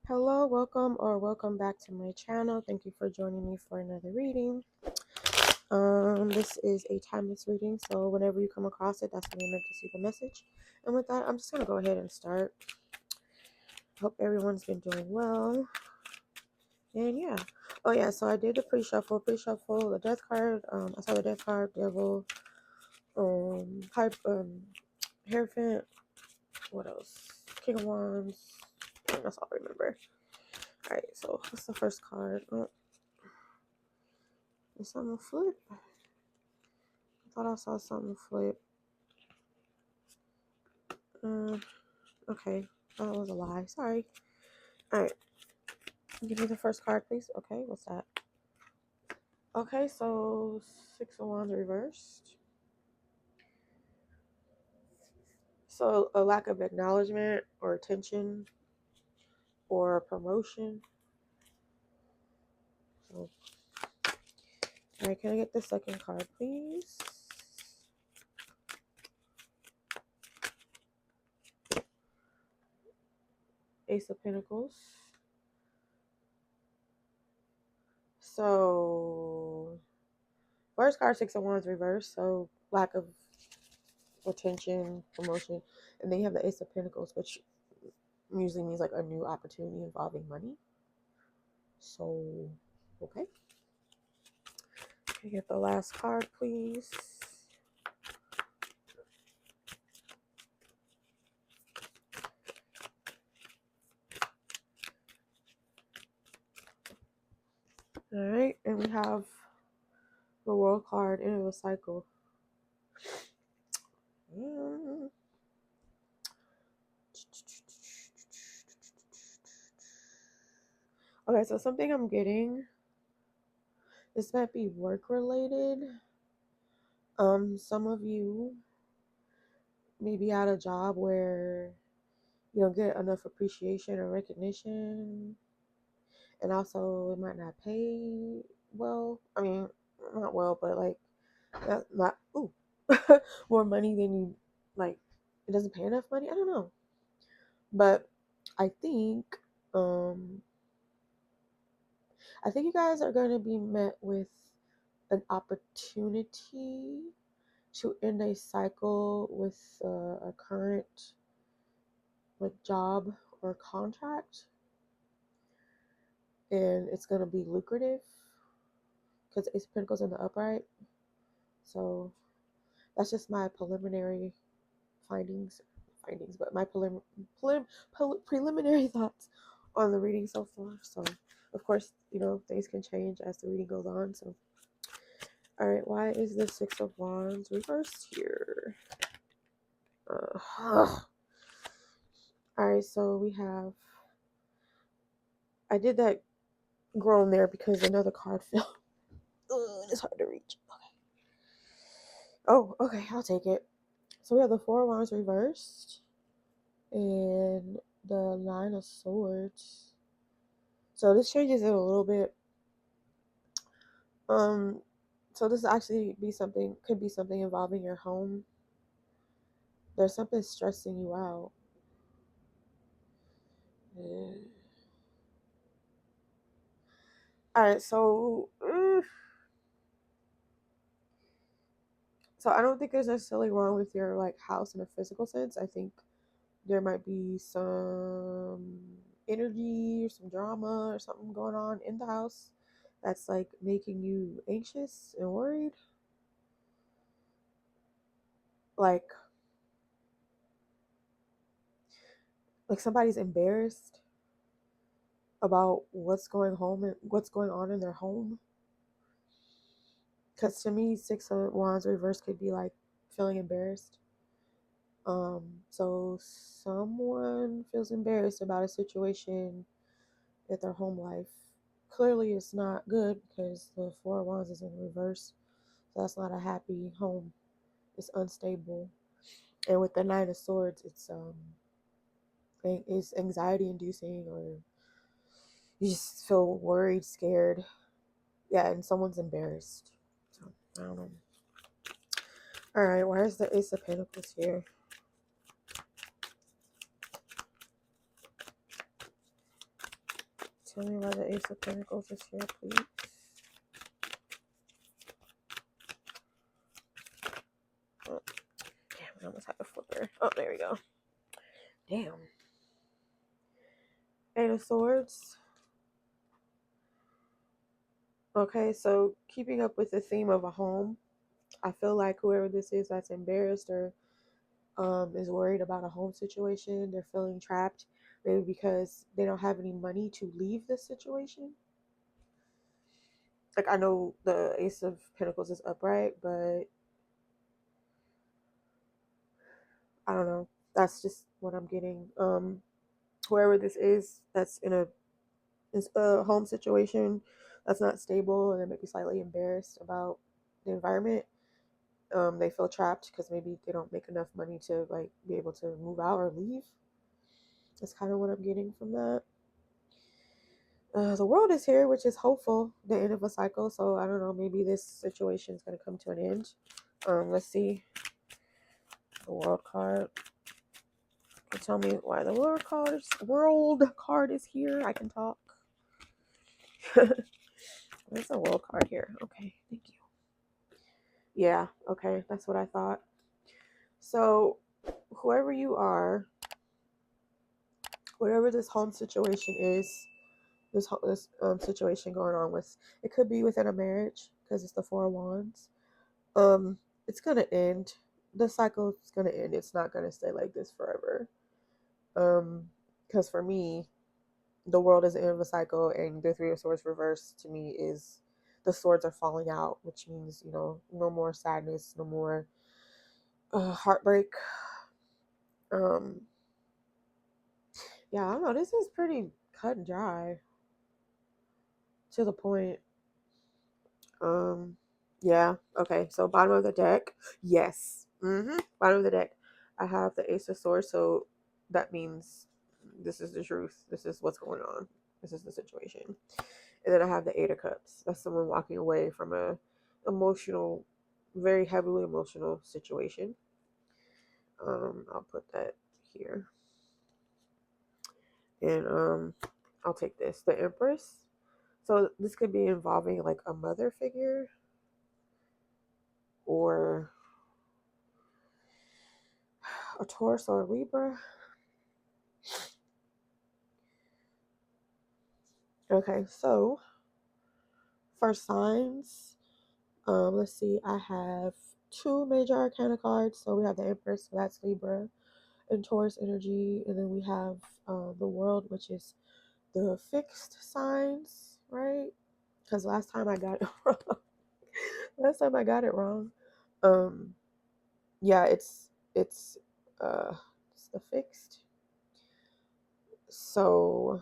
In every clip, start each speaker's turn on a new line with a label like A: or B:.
A: Hello, welcome back to my channel. Thank you for joining me for another reading. This is a timeless reading, so whenever you come across it, that's when you're meant to see the message. And with that, I'm just gonna go ahead and start. Hope everyone's been doing well. And yeah. Oh yeah, so I did the pre-shuffle, the death card. I saw the death card, devil, pipe, hierophant, what else? King of Wands. That's all I remember. Alright, so what's the first card? Oh, is something flip? I thought I saw something flip. Okay. That was a lie. Sorry. Alright. Give me the first card, please. Okay, what's that? Okay, so Six of Wands reversed. So a lack of acknowledgement or attention or promotion. So, alright, can I get the second card, please? Ace of Pentacles. So first card, Six of Wands reversed. So lack of attention, promotion, and then you have the Ace of Pentacles, which usually means like a new opportunity involving money. So, okay. Can I get the last card, please? All right, and we have the World card, end of a cycle. Okay, so something I'm getting, this might be work related. Some of you may be at a job where you don't get enough appreciation or recognition, and also it might not pay well. I mean, not well, but like not more money than you like. It doesn't pay enough money. I don't know, but I think um I think you guys are going to be met with an opportunity to end a cycle with a current like job or contract, and it's going to be lucrative because Ace of Pentacles in the upright. So that's just my preliminary findings, but my preliminary thoughts on the reading so far. So, of course, things can change as the reading goes on. So, all right, why is the Six of Wands reversed here? All right, so we have. I did that groan there because another card fell. It's hard to reach. Okay. Oh, okay, I'll take it. So we have the Four of Wands reversed and the Nine of Swords. So this changes it a little bit. So this actually could be something involving your home. There's something stressing you out. All right, so I don't think there's necessarily wrong with your like house in a physical sense. I think there might be some energy or some drama or something going on in the house that's like making you anxious and worried. Like somebody's embarrassed about what's going on in their home. Because to me, Six of Wands reverse could be like feeling embarrassed. So someone feels embarrassed about a situation at their home life. Clearly, it's not good because the Four of Wands is in reverse. So that's not a happy home. It's unstable. And with the Nine of Swords, it's anxiety inducing, or you just feel worried, scared. Yeah, and someone's embarrassed. So I don't know. All right, why is the Ace of Pentacles here? Tell me why the Ace of Pentacles is here, please. Oh, damn, I almost had a flipper. Oh, there we go. Damn. Eight of Swords. Okay, so keeping up with the theme of a home, I feel like whoever this is that's embarrassed or is worried about a home situation, they're feeling trapped, maybe because they don't have any money to leave this situation. Like, I know the Ace of Pentacles is upright, but I don't know. That's just what I'm getting. Whoever this is that's in a home situation that's not stable and they may be slightly embarrassed about the environment. They feel trapped because maybe they don't make enough money to like be able to move out or leave. That's kind of what I'm getting from that. The world is here, which is hopeful, the end of a cycle. So I don't know, maybe this situation is going to come to an end. Let's see. The world card. Can you tell me why the world card is here? I can talk. There's a world card here. Okay, thank you. Yeah, okay, that's what I thought. So whoever you are, whatever this home situation is, this situation going on with, it could be within a marriage because it's the Four of Wands. It's gonna end. The cycle is gonna end. It's not gonna stay like this forever. Because for me, the world is the end of a cycle, and the Three of Swords reversed to me is the swords are falling out, which means no more sadness, no more heartbreak. Um, yeah, I don't know. This is pretty cut and dry to the point. Um, yeah. Okay. So bottom of the deck. Yes. Bottom of the deck. I have the Ace of Swords. So that means this is the truth. This is what's going on. This is the situation. And then I have the Eight of Cups. That's someone walking away from a emotional, very heavily emotional situation. I'll put that here. And I'll take this. The Empress. So this could be involving like a mother figure or a Taurus or a Libra. Okay, so for signs, let's see, I have two major arcana cards. So we have the Empress, so that's Libra and Taurus energy, and then we have the World, which is the fixed signs, right? Because last time I got it wrong. Last time I got it wrong. Um, yeah, it's the fixed. So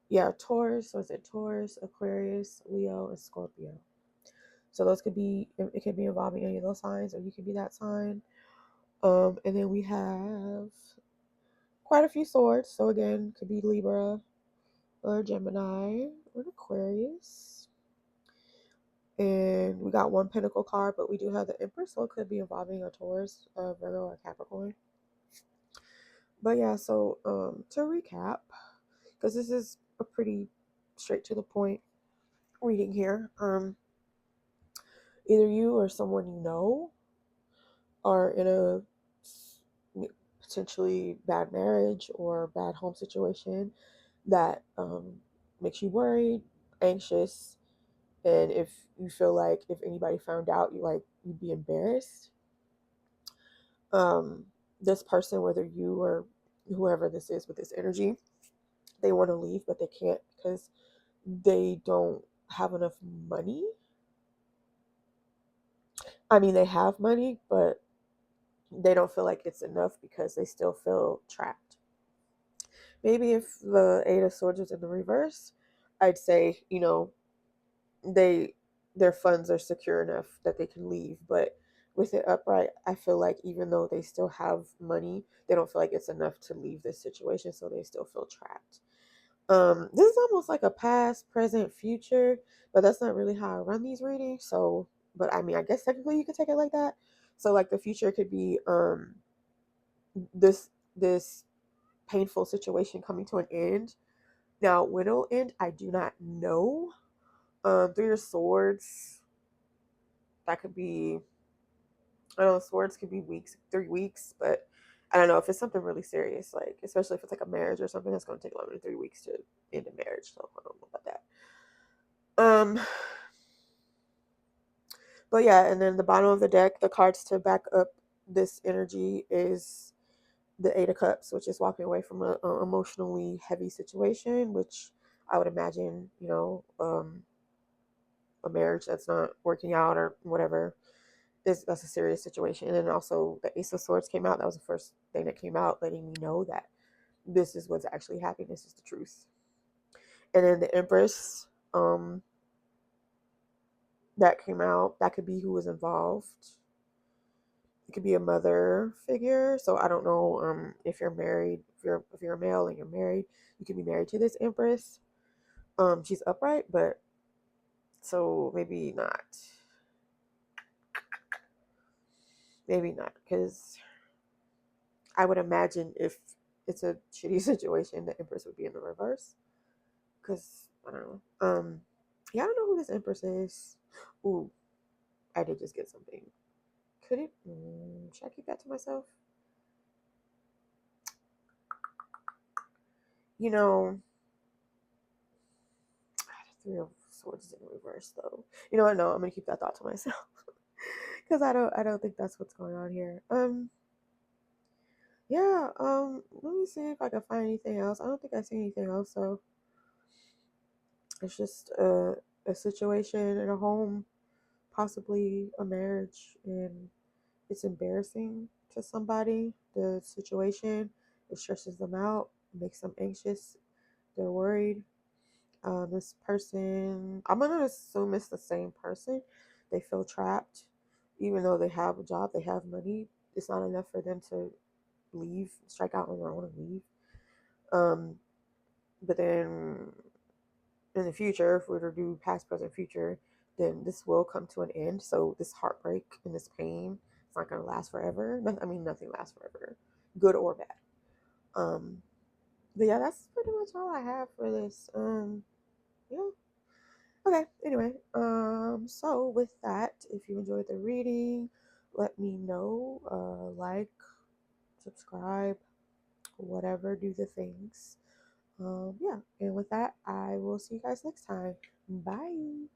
A: yeah, Taurus. So is it Taurus, Aquarius, Leo, and Scorpio? So those could be, it could be involving any of those signs, or you could be that sign. And then we have quite a few swords. So again, could be Libra or Gemini or Aquarius. And we got one Pentacle card, but we do have the Empress, so it could be involving a Taurus, Virgo, or Capricorn. But yeah, so to recap, because this is a pretty straight to the point reading here. Either you or someone you know are in a potentially bad marriage or bad home situation that makes you worried, anxious, and if you feel like if anybody found out, you'd be embarrassed. This person, whether you or whoever this is with this energy, they want to leave but they can't because they don't have enough money. I mean, they have money, but they don't feel like it's enough because they still feel trapped. Maybe if the Eight of Swords was in the reverse, I'd say, they their funds are secure enough that they can leave. But with it upright, I feel like even though they still have money, they don't feel like it's enough to leave this situation, so they still feel trapped. This is almost like a past, present, future, but that's not really how I run these readings. So, but I mean, I guess technically you could take it like that. So, like the future could be this painful situation coming to an end, Now, when it'll end, I do not know. Three of Swords, that could be, I don't know, swords could be weeks, 3 weeks, but I don't know if it's something really serious, like especially if it's like a marriage or something that's going to take longer than 3 weeks to end a marriage. So I don't know about that. But yeah, and then the bottom of the deck, the cards to back up this energy is the Eight of Cups, which is walking away from an emotionally heavy situation, which I would imagine, a marriage that's not working out or whatever that's a serious situation. And then also the Ace of Swords came out. That was the first thing that came out, letting me know that this is what's actually happening. This is the truth. And then the Empress, that came out. That could be who was involved. It could be a mother figure. So I don't know if you're married, if you're a male and you're married, you could be married to this Empress. She's upright, but so maybe not. Maybe not, because I would imagine if it's a shitty situation, the Empress would be in the reverse. Because I don't know. Yeah, I don't know who this Empress is. Ooh, I did just get something. Could it? Should I keep that to myself? You know, Three of Swords is in reverse though. You know what? No, I'm gonna keep that thought to myself because I don't think that's what's going on here. Yeah. Let me see if I can find anything else. I don't think I see anything else. So it's just a situation in a home, possibly a marriage, and it's embarrassing to somebody. The situation, it stresses them out, makes them anxious. They're worried. This person, I'm gonna assume it's the same person. They feel trapped, even though they have a job, they have money. It's not enough for them to leave, strike out on their own and leave. Um, but then in the future, if we were to do past, present, future, then this will come to an end. So this heartbreak and this pain, it's not gonna last forever. I mean, nothing lasts forever, good or bad. Um, but yeah, that's pretty much all I have for this. Yeah. Okay, anyway, so with that, if you enjoyed the reading, let me know. Like, subscribe, whatever, do the things. Yeah, and with that, I will see you guys next time. Bye.